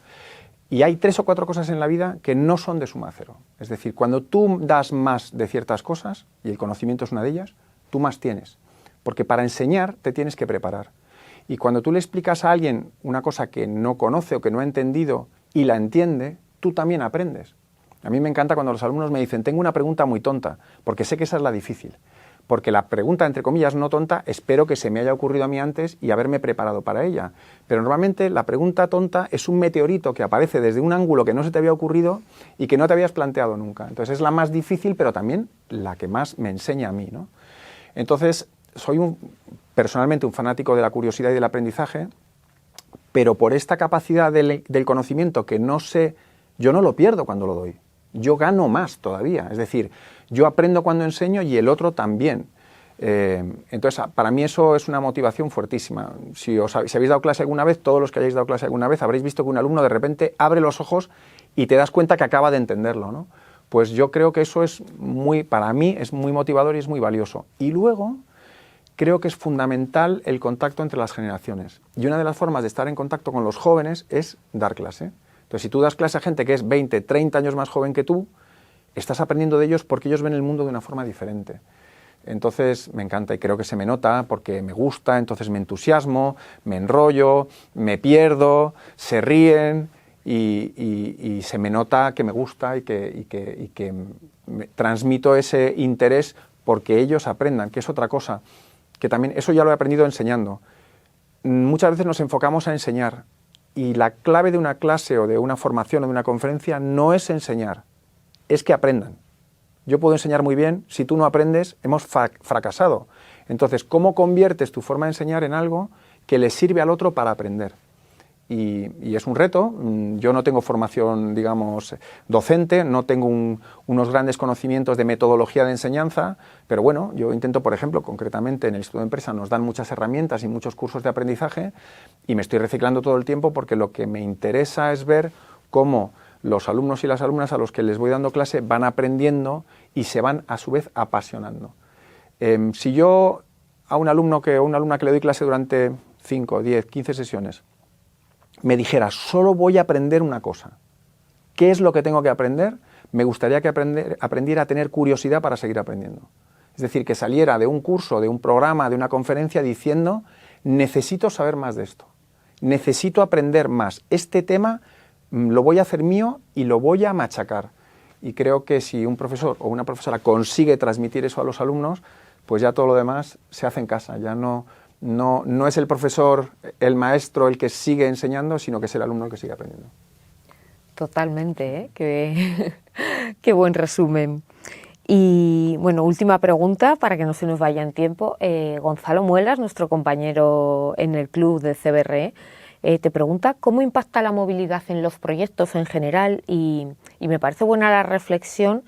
Y hay 3 o 4 cosas en la vida que no son de suma cero. Es decir, cuando tú das más de ciertas cosas, y el conocimiento es una de ellas, tú más tienes. Porque para enseñar te tienes que preparar. Y cuando tú le explicas a alguien una cosa que no conoce o que no ha entendido y la entiende, tú también aprendes. A mí me encanta cuando los alumnos me dicen, tengo una pregunta muy tonta, porque sé que esa es la difícil. Porque la pregunta, entre comillas, no tonta, espero que se me haya ocurrido a mí antes y haberme preparado para ella. Pero normalmente la pregunta tonta es un meteorito que aparece desde un ángulo que no se te había ocurrido y que no te habías planteado nunca. Entonces es la más difícil, pero también la que más me enseña a mí, ¿no? Entonces soy personalmente un fanático de la curiosidad y del aprendizaje, pero por esta capacidad del conocimiento que no sé, yo no lo pierdo cuando lo doy. Yo gano más todavía, es decir, yo aprendo cuando enseño y el otro también. Entonces, para mí eso es una motivación fuertísima. Si habéis dado clase alguna vez, todos los que hayáis dado clase alguna vez, habréis visto que un alumno de repente abre los ojos y te das cuenta que acaba de entenderlo, ¿no? Pues yo creo que eso es para mí es muy motivador y es muy valioso. Y luego, creo que es fundamental el contacto entre las generaciones. Y una de las formas de estar en contacto con los jóvenes es dar clase. Entonces, si tú das clase a gente que es 20, 30 años más joven que tú, estás aprendiendo de ellos porque ellos ven el mundo de una forma diferente. Entonces, me encanta y creo que se me nota porque me gusta, entonces me entusiasmo, me enrollo, me pierdo, se ríen y se me nota que me gusta y que transmito ese interés porque ellos aprendan, que es otra cosa, que también eso ya lo he aprendido enseñando. Muchas veces nos enfocamos a enseñar y la clave de una clase o de una formación o de una conferencia no es enseñar, es que aprendan. Yo puedo enseñar muy bien, si tú no aprendes, hemos fracasado. Entonces, ¿cómo conviertes tu forma de enseñar en algo que le sirve al otro para aprender? Y es un reto. Yo no tengo formación, digamos, docente, no tengo unos grandes conocimientos de metodología de enseñanza, pero bueno, yo intento, por ejemplo, concretamente en el Instituto de Empresa nos dan muchas herramientas y muchos cursos de aprendizaje y me estoy reciclando todo el tiempo porque lo que me interesa es ver cómo los alumnos y las alumnas a los que les voy dando clase van aprendiendo y se van a su vez apasionando. Si yo a un alumno o una alumna que le doy clase durante 5, 10, 15 sesiones me dijera, solo voy a aprender una cosa, ¿qué es lo que tengo que aprender? Me gustaría que aprendiera a tener curiosidad para seguir aprendiendo. Es decir, que saliera de un curso, de un programa, de una conferencia diciendo, necesito saber más de esto, necesito aprender más, este tema lo voy a hacer mío y lo voy a machacar. Y creo que si un profesor o una profesora consigue transmitir eso a los alumnos, pues ya todo lo demás se hace en casa, ya no es el profesor, el maestro el que sigue enseñando, sino que es el alumno el que sigue aprendiendo. Totalmente, qué buen resumen. Y bueno, última pregunta para que no se nos vaya en tiempo. Gonzalo Muelas, nuestro compañero en el club de CBRE, te pregunta cómo impacta la movilidad en los proyectos en general y me parece buena la reflexión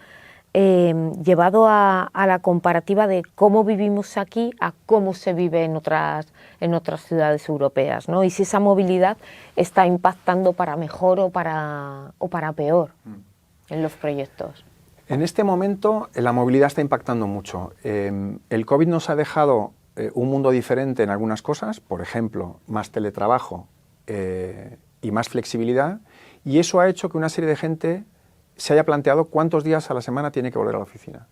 llevado a la comparativa de cómo vivimos aquí a cómo se vive en otras ciudades europeas, ¿no? Y si esa movilidad está impactando para mejor o para peor en los proyectos. En este momento la movilidad está impactando mucho. El COVID nos ha dejado un mundo diferente en algunas cosas, por ejemplo, más teletrabajo y más flexibilidad, y eso ha hecho que una serie de gente se haya planteado cuántos días a la semana tiene que volver a la oficina.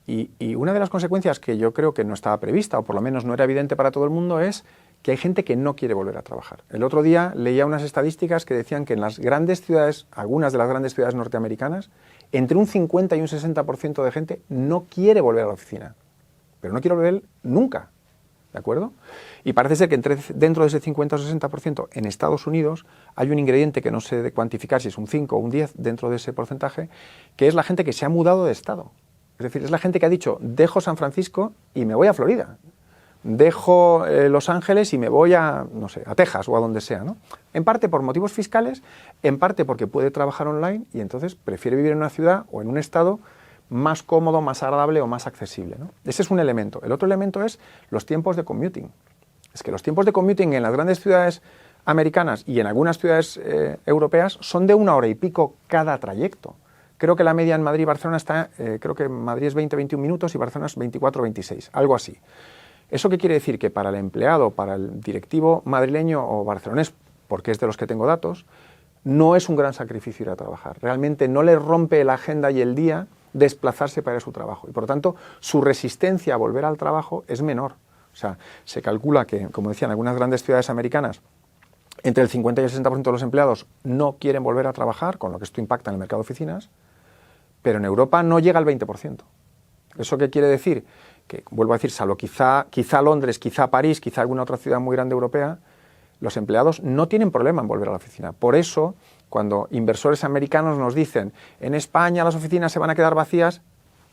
Y una de las consecuencias que yo creo que no estaba prevista, o por lo menos no era evidente para todo el mundo, es que hay gente que no quiere volver a trabajar. El otro día leía unas estadísticas que decían que en las grandes ciudades, algunas de las grandes ciudades norteamericanas, entre un 50 y un 60% de gente no quiere volver a la oficina, pero no quiere volver nunca, ¿de acuerdo? Y parece ser que dentro de ese 50 o 60% en Estados Unidos hay un ingrediente que no sé de cuantificar si es un 5 o un 10 dentro de ese porcentaje, que es la gente que se ha mudado de estado. Es decir, es la gente que ha dicho, dejo San Francisco y me voy a Florida, dejo Los Ángeles y me voy a, no sé, a Texas o a donde sea, ¿no? En parte por motivos fiscales, en parte porque puede trabajar online y entonces prefiere vivir en una ciudad o en un estado más cómodo, más agradable o más accesible, ¿no? Ese es un elemento. El otro elemento es los tiempos de commuting. Es que los tiempos de commuting en las grandes ciudades americanas y en algunas ciudades europeas son de 1 hora y pico cada trayecto. Creo que la media en Madrid y Barcelona está, creo que Madrid es 20-21 minutos y Barcelona es 24-26, algo así. ¿Eso qué quiere decir? Que para el empleado, para el directivo madrileño o barcelonés, porque es de los que tengo datos, no es un gran sacrificio ir a trabajar. Realmente no le rompe la agenda y el día desplazarse para ir a su trabajo. Y por lo tanto, su resistencia a volver al trabajo es menor. O sea, se calcula que, como decía, en algunas grandes ciudades americanas, entre el 50 y el 60% de los empleados no quieren volver a trabajar, con lo que esto impacta en el mercado de oficinas, pero en Europa no llega al 20%. ¿Eso qué quiere decir? Que, vuelvo a decir, salvo quizá Londres, quizá París, quizá alguna otra ciudad muy grande europea, los empleados no tienen problema en volver a la oficina. Por eso, cuando inversores americanos nos dicen, en España las oficinas se van a quedar vacías,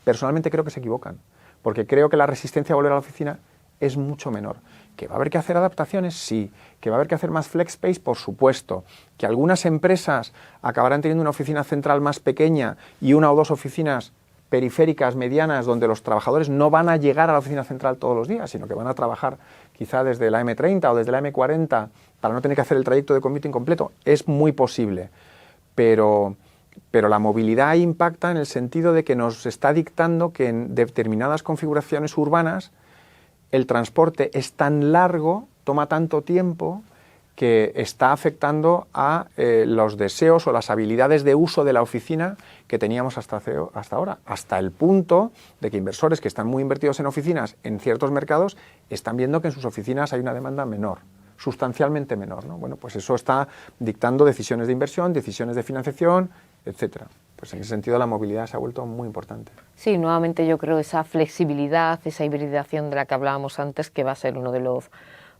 personalmente creo que se equivocan, porque creo que la resistencia a volver a la oficina es mucho menor. ¿Que va a haber que hacer adaptaciones? Sí. ¿Que va a haber que hacer más flex space? Por supuesto. ¿Que algunas empresas acabarán teniendo una oficina central más pequeña y 1 o 2 oficinas periféricas, medianas, donde los trabajadores no van a llegar a la oficina central todos los días, sino que van a trabajar quizá desde la M30 o desde la M40 para no tener que hacer el trayecto de commuting completo? Es muy posible. Pero la movilidad impacta en el sentido de que nos está dictando que en determinadas configuraciones urbanas el transporte es tan largo, toma tanto tiempo, que está afectando a los deseos o las habilidades de uso de la oficina que teníamos hasta ahora, hasta el punto de que inversores que están muy invertidos en oficinas en ciertos mercados están viendo que en sus oficinas hay una demanda menor. sustancialmente menor, ¿no? Bueno, pues eso está dictando decisiones de inversión, decisiones de financiación, etcétera. Pues en ese sentido la movilidad se ha vuelto muy importante. Sí, nuevamente yo creo esa flexibilidad, esa hibridación de la que hablábamos antes, que va a ser uno de los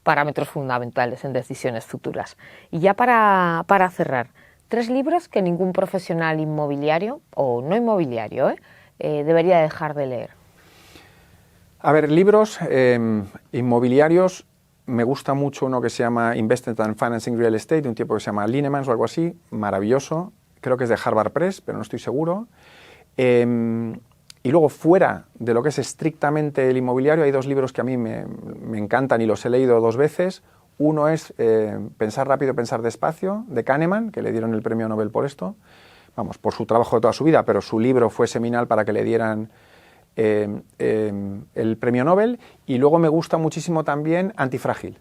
parámetros fundamentales en decisiones futuras. Y ya para cerrar, 3 libros que ningún profesional inmobiliario, o no inmobiliario, debería dejar de leer. A ver, libros inmobiliarios, me gusta mucho uno que se llama Investment and Financing Real Estate, de un tipo que se llama Linemans o algo así, maravilloso, creo que es de Harvard Press, pero no estoy seguro. Y luego, fuera de lo que es estrictamente el inmobiliario, hay 2 libros que a mí me encantan y los he leído 2 veces. Uno es Pensar rápido, pensar despacio, de Kahneman, que le dieron el premio Nobel por esto, vamos, por su trabajo de toda su vida, pero su libro fue seminal para que le dieran el premio Nobel. Y luego me gusta muchísimo también Antifrágil.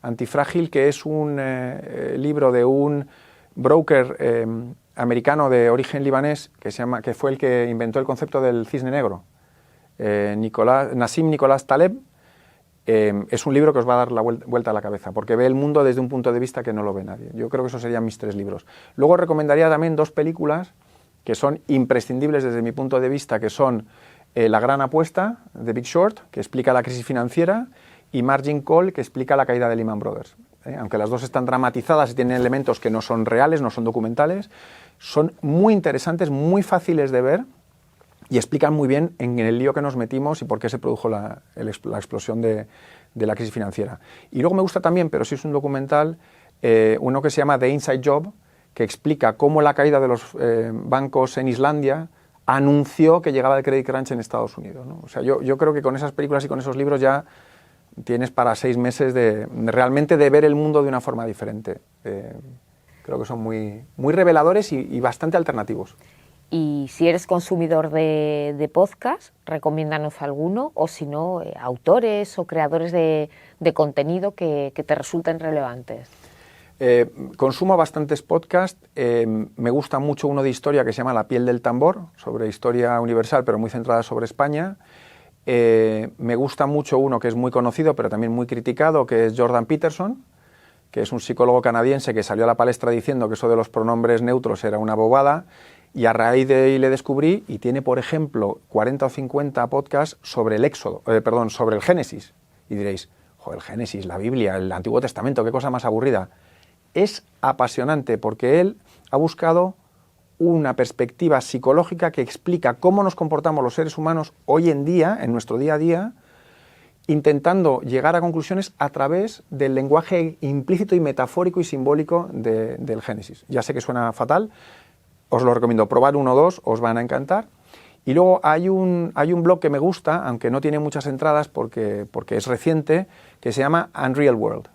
Antifrágil, que es un libro de un broker americano de origen libanés que fue el que inventó el concepto del cisne negro, Nassim Nicolás Taleb. Es un libro que os va a dar la vuelta a la cabeza, porque ve el mundo desde un punto de vista que no lo ve nadie. Yo creo que esos serían mis 3 libros. Luego recomendaría también 2 películas que son imprescindibles desde mi punto de vista, que son La gran apuesta, de Big Short, que explica la crisis financiera, y Margin Call, que explica la caída de Lehman Brothers. Aunque las 2 están dramatizadas y tienen elementos que no son reales, no son documentales, son muy interesantes, muy fáciles de ver y explican muy bien en el lío que nos metimos y por qué se produjo la explosión de la crisis financiera. Y luego me gusta también, pero sí es un documental, uno que se llama The Inside Job, que explica cómo la caída de los bancos en Islandia anunció que llegaba el credit crunch en Estados Unidos, ¿no? O sea, yo creo que con esas películas y con esos libros ya tienes para 6 meses de realmente de ver el mundo de una forma diferente. Creo que son muy, muy reveladores y bastante alternativos. Y si eres consumidor de podcast, recomiéndanos alguno, o si no, autores o creadores de contenido que te resulten relevantes. Consumo bastantes podcasts. Me gusta mucho uno de historia que se llama La piel del tambor, sobre historia universal, pero muy centrada sobre España. Me gusta mucho uno que es muy conocido, pero también muy criticado, que es Jordan Peterson, que es un psicólogo canadiense que salió a la palestra diciendo que eso de los pronombres neutros era una bobada, y a raíz de ahí le descubrí, y tiene, por ejemplo, 40 o 50 podcasts sobre el sobre el Génesis. Y diréis, joder, el Génesis, la Biblia, el Antiguo Testamento, qué cosa más aburrida. Es apasionante porque él ha buscado una perspectiva psicológica que explica cómo nos comportamos los seres humanos hoy en día, en nuestro día a día, intentando llegar a conclusiones a través del lenguaje implícito y metafórico y simbólico del Génesis. Ya sé que suena fatal, os lo recomiendo, probar 1 o 2, os van a encantar. Y luego hay un blog que me gusta, aunque no tiene muchas entradas porque es reciente, que se llama Unreal World,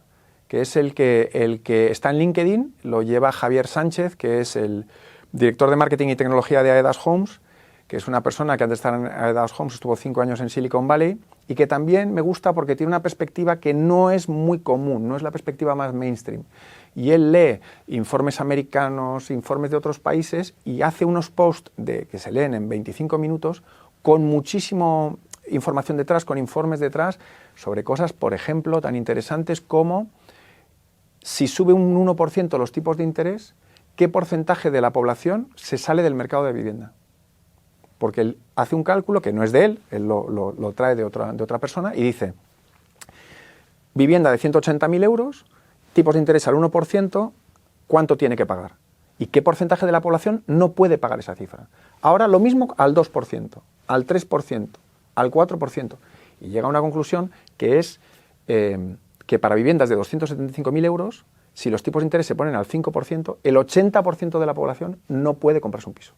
que es el que está en LinkedIn, lo lleva Javier Sánchez, que es el director de marketing y tecnología de Aedas Homes, que es una persona que antes de estar en Aedas Homes estuvo 5 años en Silicon Valley, y que también me gusta porque tiene una perspectiva que no es muy común, no es la perspectiva más mainstream. Y él lee informes americanos, informes de otros países, y hace unos posts que se leen en 25 minutos con muchísima información detrás, con informes detrás, sobre cosas, por ejemplo, tan interesantes como si sube un 1% los tipos de interés, ¿qué porcentaje de la población se sale del mercado de vivienda? Porque él hace un cálculo que no es de él lo trae de otra persona y dice, vivienda de 180.000 euros, tipos de interés al 1%, ¿cuánto tiene que pagar? ¿Y qué porcentaje de la población no puede pagar esa cifra? Ahora lo mismo al 2%, al 3%, al 4%. Y llega a una conclusión que es que para viviendas de 275.000 euros, si los tipos de interés se ponen al 5%, el 80% de la población no puede comprarse un piso.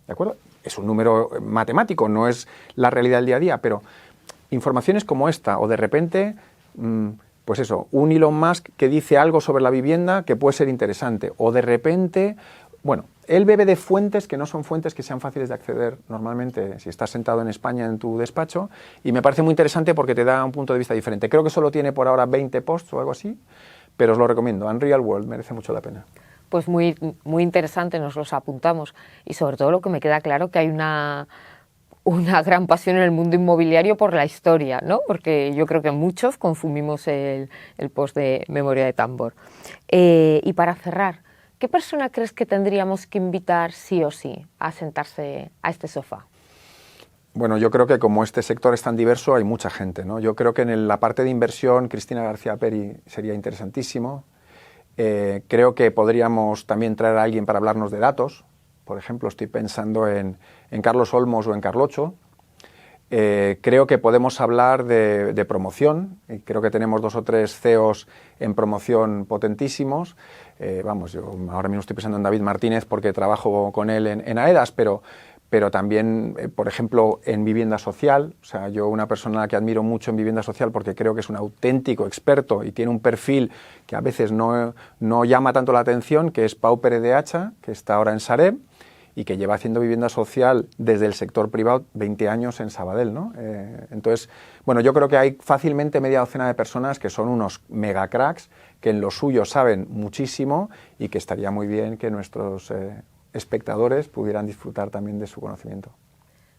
¿De acuerdo? Es un número matemático, no es la realidad del día a día, pero informaciones como esta, o de repente, pues eso, un Elon Musk que dice algo sobre la vivienda que puede ser interesante, o de repente, bueno, él bebe de fuentes que no son fuentes que sean fáciles de acceder normalmente si estás sentado en España en tu despacho, y me parece muy interesante porque te da un punto de vista diferente. Creo que solo tiene por ahora 20 posts o algo así, pero os lo recomiendo. Unreal World merece mucho la pena. Pues muy interesante, nos los apuntamos, y sobre todo lo que me queda claro que hay una gran pasión en el mundo inmobiliario por la historia, ¿no? Porque yo creo que muchos consumimos el post de Memoria de Tambor. Y para cerrar, ¿qué persona crees que tendríamos que invitar sí o sí a sentarse a este sofá? Bueno, yo creo que como este sector es tan diverso, hay mucha gente, ¿no? Yo creo que en la parte de inversión, Cristina García Peri sería interesantísimo. Creo que podríamos también traer a alguien para hablarnos de datos. Por ejemplo, estoy pensando en Carlos Olmos o en Carlocho. Creo que podemos hablar de promoción. Y creo que tenemos 2 o 3 CEOs en promoción potentísimos. Yo ahora mismo estoy pensando en David Martínez porque trabajo con él en AEDAS, pero también, por ejemplo, en vivienda social. O sea, yo una persona que admiro mucho en vivienda social porque creo que es un auténtico experto y tiene un perfil que a veces no llama tanto la atención, que es Pau Pérez de Hacha, que está ahora en Sareb y que lleva haciendo vivienda social desde el sector privado 20 años en Sabadell, ¿no? Entonces, bueno, yo creo que hay fácilmente media docena de personas que son unos mega cracks, que en lo suyo saben muchísimo y que estaría muy bien que nuestros espectadores pudieran disfrutar también de su conocimiento.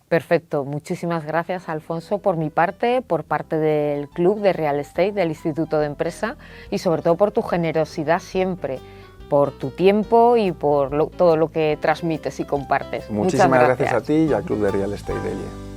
Perfecto, muchísimas gracias, Alfonso, por mi parte, por parte del Club de Real Estate del Instituto de Empresa y sobre todo por tu generosidad siempre, por tu tiempo y por todo lo que transmites y compartes. Muchísimas gracias a ti y al Club de Real Estate de Elie.